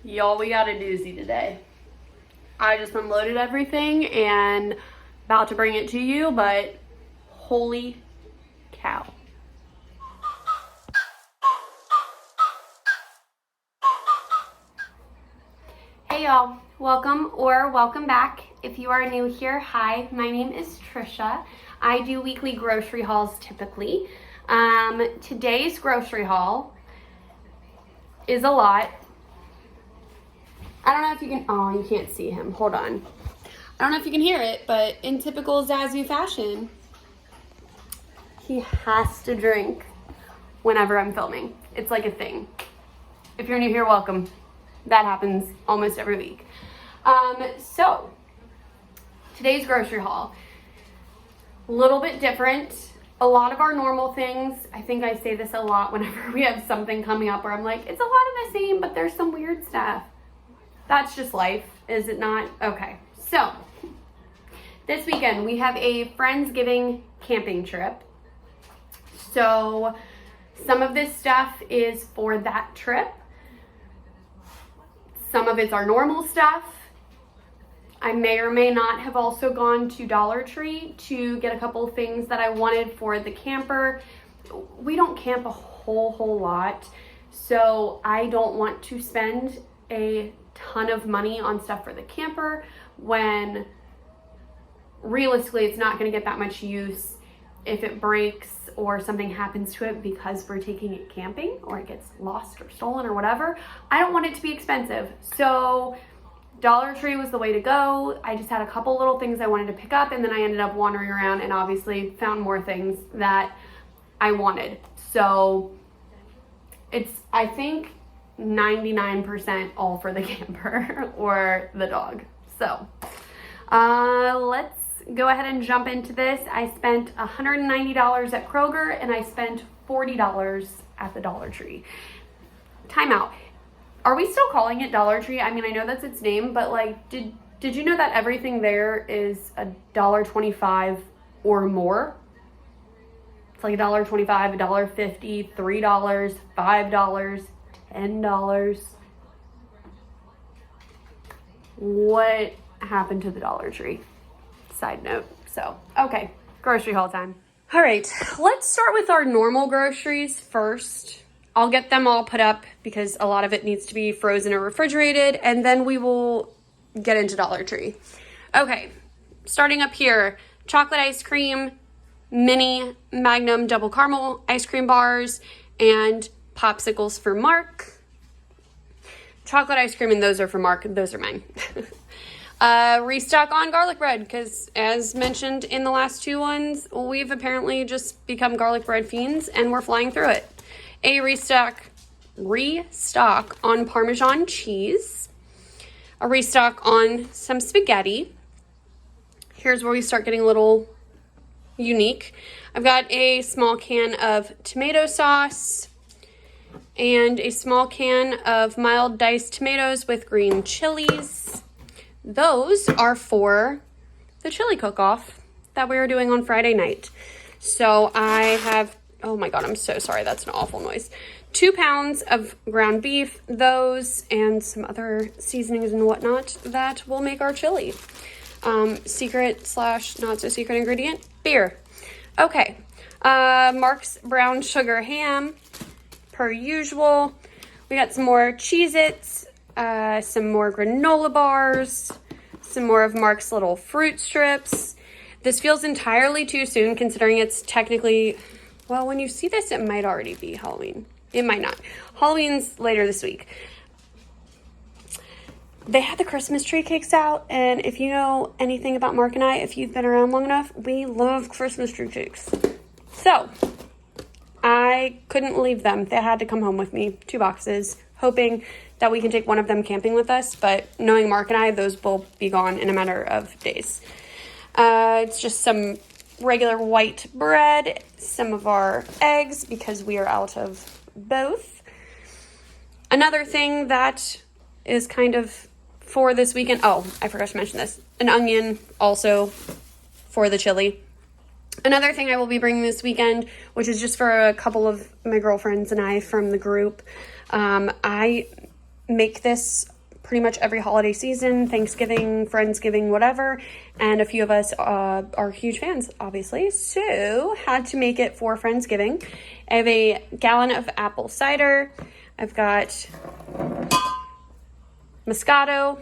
Y'all, we got a doozy today. I just unloaded everything and about to bring it to you, but holy cow. Hey y'all, welcome back. If you are new here, hi, my name is Trisha. I do weekly grocery hauls typically. Today's grocery haul is a lot. I don't know if you can, oh, you can't see him, hold on. I don't know if you can hear it, but in typical Zazu fashion, he has to drink whenever I'm filming. It's like a thing. If you're new here, welcome. That happens almost every week. So, today's grocery haul, a little bit different. A lot of our normal things, I think I say this a lot whenever we have something coming up where I'm like, it's a lot of the same, but there's some weird stuff. That's just life, is it not? Okay, so this weekend we have a Friendsgiving camping trip. So some of this stuff is for that trip. Some of it's our normal stuff. I may or may not have also gone to Dollar Tree to get a couple of things that I wanted for the camper. We don't camp a whole lot, so I don't want to spend a ton of money on stuff for the camper when realistically it's not going to get that much use if it breaks or something happens to it because we're taking it camping or it gets lost or stolen or whatever. I don't want it to be expensive. So Dollar Tree was the way to go. I just had a couple little things I wanted to pick up, and then I ended up wandering around and obviously found more things that I wanted. So it's, I think, 99% all for the camper or the dog. So let's go ahead and jump into this. I spent $190 at Kroger and I spent $40 at the Dollar Tree. Time out. Are we still calling it Dollar Tree? I mean, I know that's its name, but like, did you know that everything there is $1.25 or more? It's like $1.25, $1.50, $3, $5, $10. What happened to the Dollar Tree? Side note. So, okay, grocery haul time. All right, let's start with our normal groceries first. I'll get them all put up because a lot of it needs to be frozen or refrigerated, and then we will get into Dollar Tree. Okay, starting up here, chocolate ice cream, mini Magnum double caramel ice cream bars, and popsicles for Mark. Chocolate ice cream, and those are for Mark, those are mine. Restock on garlic bread, because as mentioned in the last two ones, we've apparently just become garlic bread fiends, and we're flying through it. A restock on Parmesan cheese. A restock on some spaghetti. Here's where we start getting a little unique. I've got a small can of tomato sauce and a small can of mild diced tomatoes with green chilies. Those are for the chili cook-off that we were doing on Friday night. So I have, oh my God, I'm so sorry. That's an awful noise. 2 pounds of ground beef, those, and some other seasonings and whatnot that will make our chili. Secret / not so secret ingredient, beer. Okay, Mark's brown sugar ham, per usual. We got some more Cheez-Its, some more granola bars, some more of Mark's little fruit strips. This feels entirely too soon considering it's technically, well, when you see this, it might already be Halloween. It might not. Halloween's later this week. They had the Christmas tree cakes out, and if you know anything about Mark and I, if you've been around long enough, we love Christmas tree cakes. So I couldn't leave them. They had to come home with me, 2 boxes, hoping that we can take one of them camping with us, but knowing Mark and I, those will be gone in a matter of days. It's just some regular white bread, some of our eggs because we are out of both. Another thing that is kind of for this weekend, oh, I forgot to mention this, an onion also for the chili. Another thing I will be bringing this weekend, which is just for a couple of my girlfriends and I from the group, I make this pretty much every holiday season, Thanksgiving, Friendsgiving, whatever. And a few of us are huge fans, obviously. So had to make it for Friendsgiving. I have a gallon of apple cider. I've got Moscato,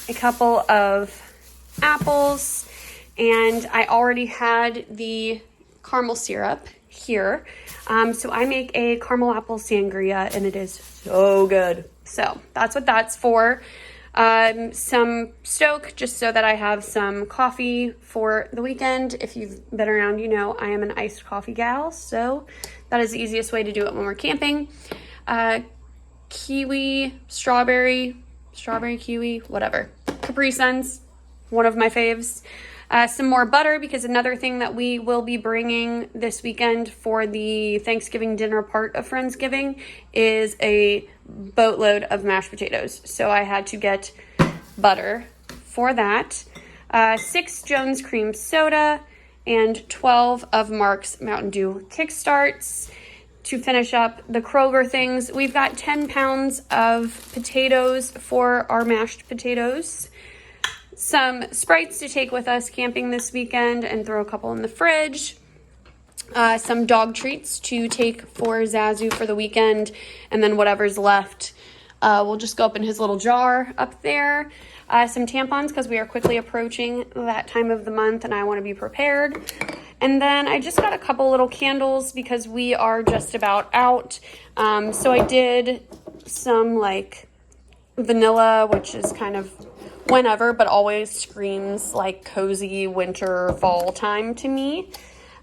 a couple of apples, and I already had the caramel syrup here. So I make a caramel apple sangria, and it is so good. So that's what that's for. Some Stoke, just so that I have some coffee for the weekend. If you've been around, you know I am an iced coffee gal, so that is the easiest way to do it when we're camping. Kiwi, strawberry, kiwi, whatever. Capri Suns, one of my faves. Some more butter, because another thing that we will be bringing this weekend for the Thanksgiving dinner part of Friendsgiving is a boatload of mashed potatoes. So I had to get butter for that. 6 Jones cream soda and 12 of Mark's Mountain Dew Kickstarts. To finish up the Kroger things, we've got 10 pounds of potatoes for our mashed potatoes. Some Sprites to take with us camping this weekend and throw a couple in the fridge. Some dog treats to take for Zazu for the weekend, and then whatever's left will just go up in his little jar up there. Some tampons, because we are quickly approaching that time of the month and I want to be prepared. And then I just got a couple little candles because we are just about out. So I did some like vanilla, which is kind of whenever, but always screams like cozy winter fall time to me.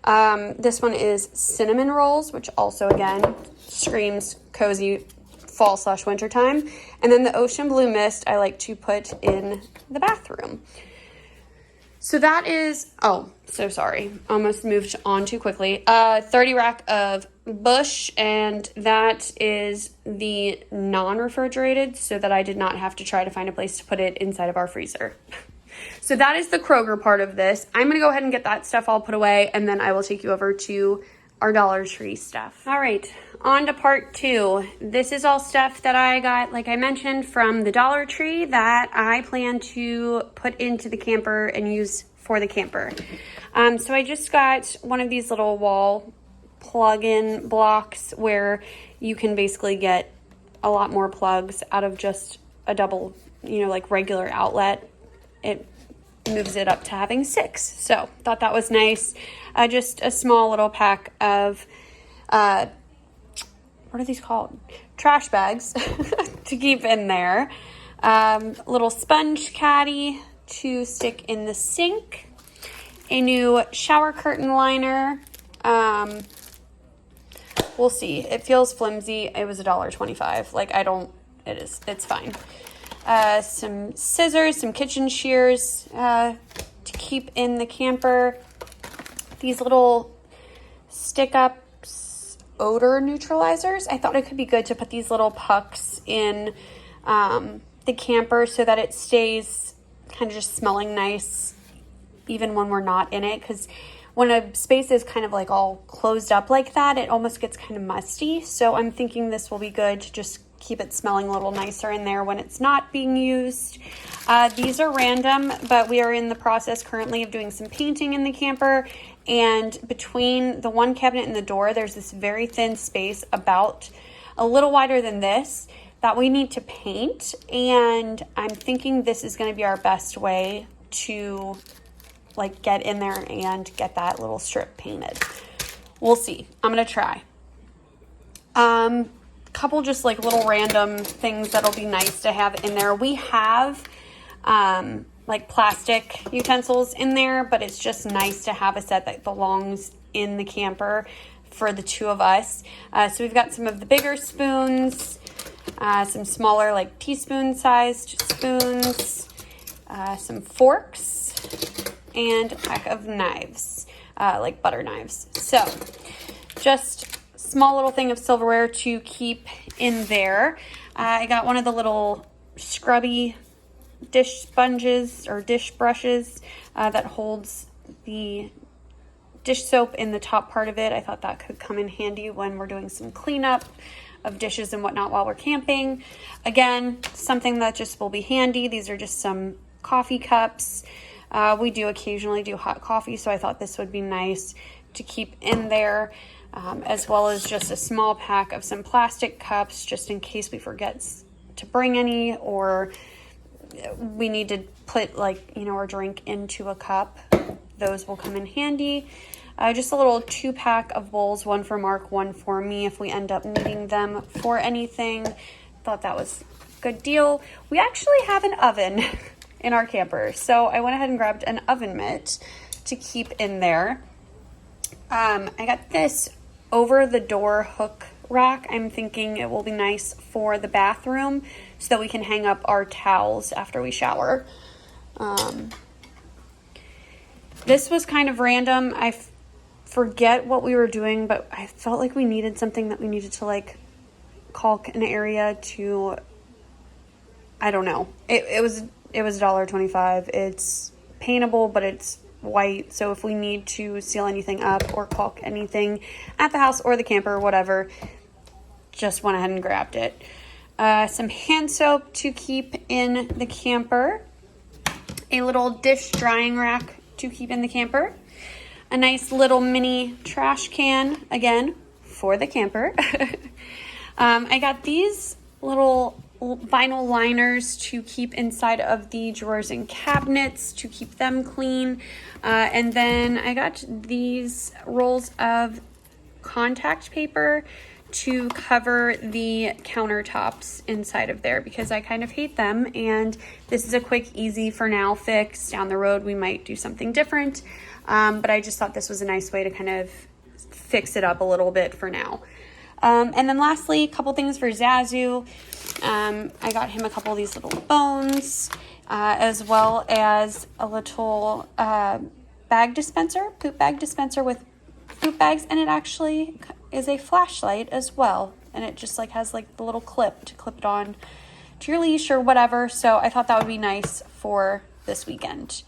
This one is cinnamon rolls, which also again screams cozy fall/winter time. And then the ocean blue mist I like to put in the bathroom. So that is, oh, so sorry. Almost moved on too quickly. 30 rack of Bush, and that is the non-refrigerated, so that I did not have to try to find a place to put it inside of our freezer. So that is the Kroger part of this. I'm going to go ahead and get that stuff all put away, and then I will take you over to our Dollar Tree stuff. All right, on to part 2. This is all stuff that I got, like I mentioned, from the Dollar Tree that I plan to put into the camper and use for the camper. So I just got one of these little wall plug-in blocks where you can basically get a lot more plugs out of just a double, like regular outlet. It moves it up to having 6. So thought that was nice. Just a small little pack of, what are these called? Trash bags to keep in there. Little sponge caddy to stick in the sink. A new shower curtain liner. We'll see. It feels flimsy. It was $1.25. Like, it's fine. Some scissors, some kitchen shears to keep in the camper. These little stick-ups odor neutralizers. I thought it could be good to put these little pucks in the camper so that it stays kind of just smelling nice even when we're not in it, because when a space is kind of like all closed up like that, it almost gets kind of musty. So I'm thinking this will be good to just keep it smelling a little nicer in there when it's not being used. These are random, but we are in the process currently of doing some painting in the camper. And between the one cabinet and the door, there's this very thin space, about a little wider than this, that we need to paint. And I'm thinking this is going to be our best way to like get in there and get that little strip painted. We'll see. I'm going to try. Couple just like little random things that'll be nice to have in there. We have like plastic utensils in there, but it's just nice to have a set that belongs in the camper for the 2 of us. So we've got some of the bigger spoons, some smaller like teaspoon sized spoons, some forks, and a pack of knives, like butter knives. So just small little thing of silverware to keep in there. I got one of the little scrubby dish sponges or dish brushes that holds the dish soap in the top part of it. I thought that could come in handy when we're doing some cleanup. of dishes and whatnot while we're camping. Again, something that just will be handy. These are just some coffee cups. We do occasionally do hot coffee, so I thought this would be nice to keep in there, as well as just a small pack of some plastic cups just in case we forget to bring any, or we need to put our drink into a cup. Those will come in handy. Just a little 2-pack of bowls, one for Mark, one for me if we end up needing them for anything. Thought that was a good deal. We actually have an oven in our camper, so I went ahead and grabbed an oven mitt to keep in there. I got this over the door hook rack. I'm thinking it will be nice for the bathroom so that we can hang up our towels after we shower. This was kind of random. I forget what we were doing, but I felt like we needed something that we needed to caulk an area to, I don't know. It was $1.25. It's paintable, but it's white, so if we need to seal anything up or caulk anything at the house or the camper or whatever, just went ahead and grabbed it. Some hand soap to keep in the camper, a little dish drying rack to keep in the camper, a nice little mini trash can, again, for the camper. I got these little vinyl liners to keep inside of the drawers and cabinets to keep them clean. And then I got these rolls of contact paper to cover the countertops inside of there because I kind of hate them, and this is a quick, easy for now fix. Down the road we might do something different, but I just thought this was a nice way to kind of fix it up a little bit for now. And then lastly, a couple things for Zazu. I got him a couple of these little bones, as well as a little bag dispenser, poop bag dispenser with poop bags, and it actually is a flashlight as well, and it just has the little clip to clip it on to your leash or whatever. So I thought that would be nice for this weekend.